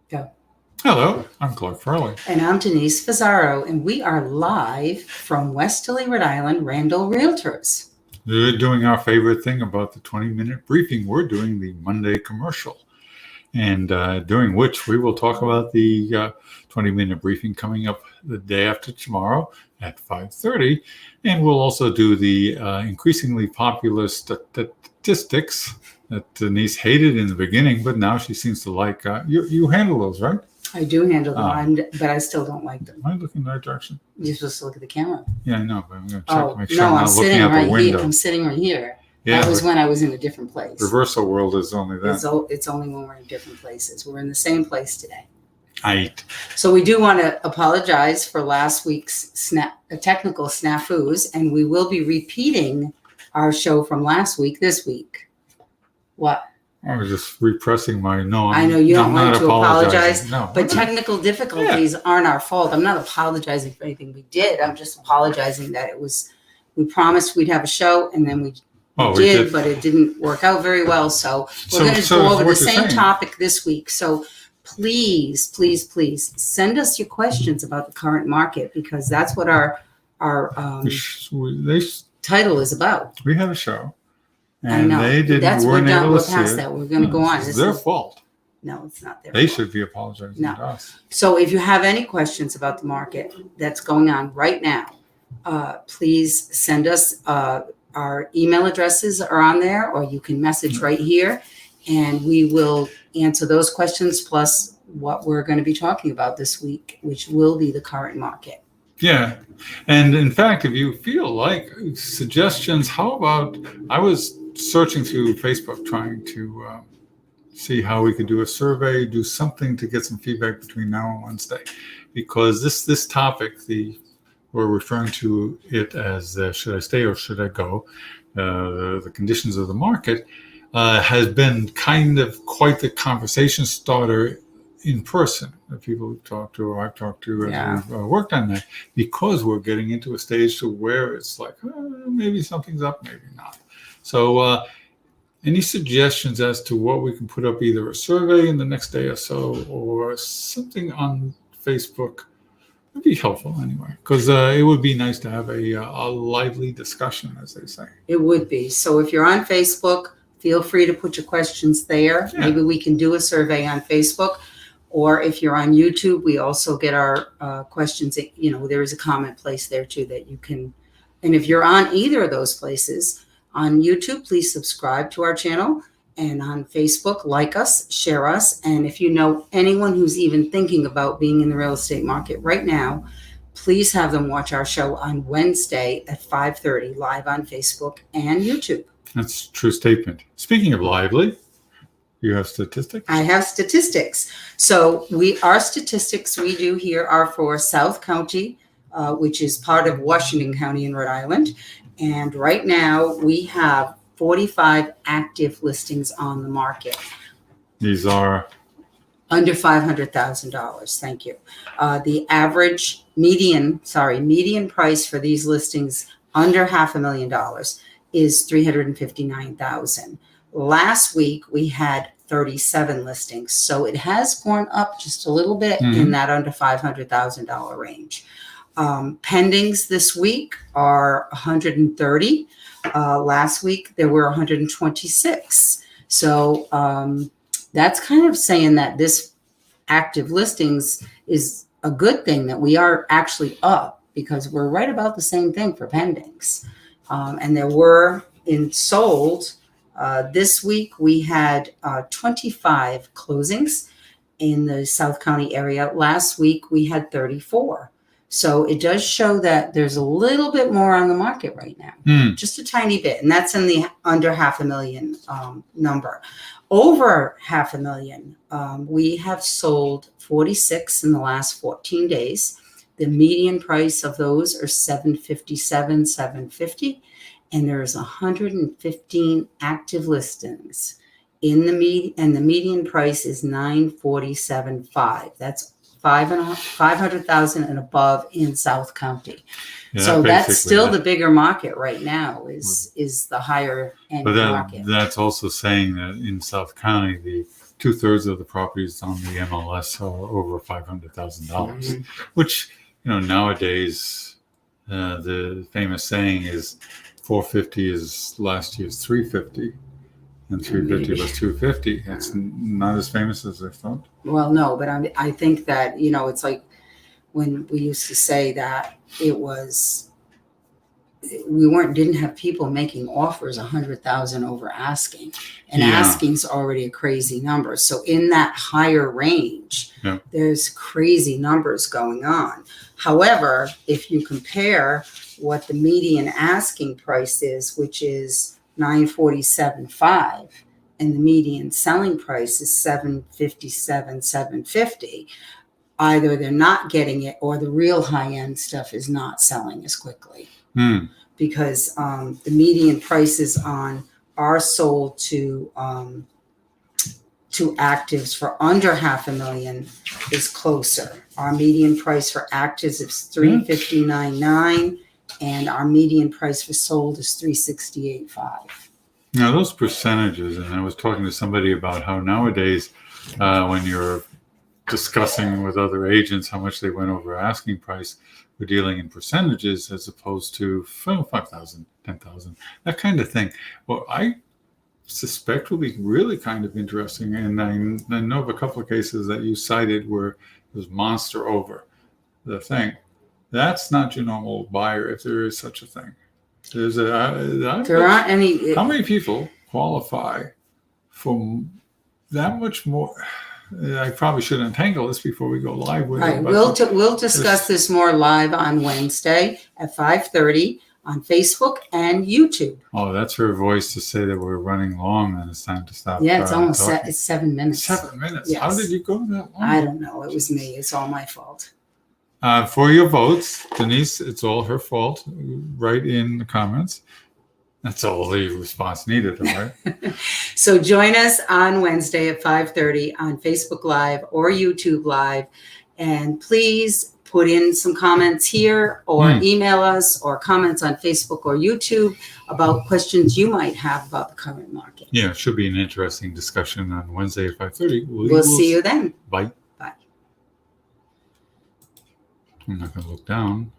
Go. Hello, I'm Clark Furley. And I'm Denise Fazzaro, and we are live from West Hilly, Rhode Island, Randall Realtors. We're doing our favorite thing about the 20-minute briefing. We're doing the Monday commercial, and during which we will talk about the 20-minute briefing coming up the day after tomorrow at 5:30, and we'll also do the increasingly popular statistics that Denise hated in the beginning, but now she seems to like. You handle those, right? I do handle them, but I still don't like them. Am I looking in the right direction? You're supposed to look at the camera. Yeah, I know, but I'm going to check to make sure no, I'm not looking out the window. I'm sitting right here. Yeah, that was when I was in a different place. Reversal world is only that. It's only when we're in different places. We're in the same place today. Right. So we do want to apologize for last week's technical snafus, and we will be repeating our show from last week this week. What? I was just repressing my no. I know you don't want to apologize, no, but technical difficulties aren't our fault. I'm not apologizing for anything we did. I'm just apologizing that we promised we'd have a show, and then we did, but it didn't work out very well. So we're going to go over the same topic this week. So please, please, please send us your questions about the current market, because that's what our title is about. We had a show. And I know. They didn't. We're past that. We're going to go on. It's their fault. No, it's not their fault. They should be apologizing to us. So if you have any questions about the market that's going on right now, please send us. Our email addresses are on there, or you can message right here, and we will answer those questions, plus what we're going to be talking about this week, which will be the current market. Yeah. And in fact, if you feel like suggestions, how about, I was searching through Facebook trying to see how we could do a survey, do something to get some feedback between now and Wednesday, because this topic, we're referring to it as should I stay or should I go, the conditions of the market, has been kind of quite the conversation starter in person. The people we've talked to or I've talked to as we've worked on that, because we're getting into a stage to where it's like, maybe something's up, maybe not. So any suggestions as to what we can put up, either a survey in the next day or so, or something on Facebook, would be helpful anyway, because it would be nice to have a lively discussion, as they say. It would be. So if you're on Facebook, feel free to put your questions there. Yeah. Maybe we can do a survey on Facebook. Or if you're on YouTube, we also get our questions. There is a comment place there too that you can. And if you're on either of those places, on YouTube, please subscribe to our channel. And on Facebook, like us, share us. And if you know anyone who's even thinking about being in the real estate market right now, please have them watch our show on Wednesday at 5:30 live on Facebook and YouTube. That's a true statement. Speaking of lively, you have statistics? I have statistics. So our statistics we do here are for South County, which is part of Washington County in Rhode Island. And right now we have 45 active listings on the market. These are under $500,000. Thank you. The average median price for these listings under $500,000 is $359,000. Last week, we had 37 listings. So it has gone up just a little bit in that under $500,000 range. Pendings this week are 130. Last week, there were 126. So that's kind of saying that this active listings is a good thing, that we are actually up, because we're right about the same thing for pendings. And there were in sold. This week, we had 25 closings in the South County area. Last week, we had 34. So it does show that there's a little bit more on the market right now, just a tiny bit. And that's in the under $500,000 number. Over $500,000, we have sold 46 in the last 14 days. The median price of those are $757, $750. And there's 115 active listings in and the median price is $947.5. That's $500,000 and above in South County. Yeah, so that's still the bigger market right now. Is the higher end market. That's also saying that in South County, 2/3 of the properties on the MLS are over $500,000, Mhm. which, nowadays, the famous saying is 450 is last year's 350, and 350 was 250. It's not as famous as I thought. Well, no, but I think that, it's like when we used to say that didn't have people making offers 100,000 over asking, and Yeah. asking's already a crazy number. So in that higher range, Yeah. there's crazy numbers going on. However, if you compare what the median asking price is, which is $947,500, and the median selling price is $757,750, either they're not getting it or the real high end stuff is not selling as quickly. Because the median prices are sold to actives for under $500,000 is closer. Our median price for actives is $359,900, and our median price for sold is $368,500. Now those percentages, and I was talking to somebody about how nowadays, when you're discussing with other agents how much they went over asking price, we're dealing in percentages as opposed to 5,000, 10,000, that kind of thing. Well, I suspect will be really kind of interesting, and I know of a couple of cases that you cited where it was monster over the thing. That's not your normal buyer, if there is such a thing. There aren't any. How many people qualify for that much more? I probably should untangle this before we go live with Right. it. We'll discuss this more live on Wednesday at 5:30 on Facebook and YouTube. Oh, that's her voice to say that we're running long and it's time to stop. Yeah, it's almost talking. it's 7 minutes. 7 minutes. Yes. How did you go that long? I don't know. It was me. It's all my fault. For your votes, Denise, it's all her fault. Write in the comments. That's all the response needed, all right? So join us on Wednesday at 5:30 on Facebook Live or YouTube Live. And please put in some comments here or email us, or comments on Facebook or YouTube about questions you might have about the current market. Yeah, it should be an interesting discussion on Wednesday at 5:30. We'll see you then. Bye. Bye. I'm not going to look down.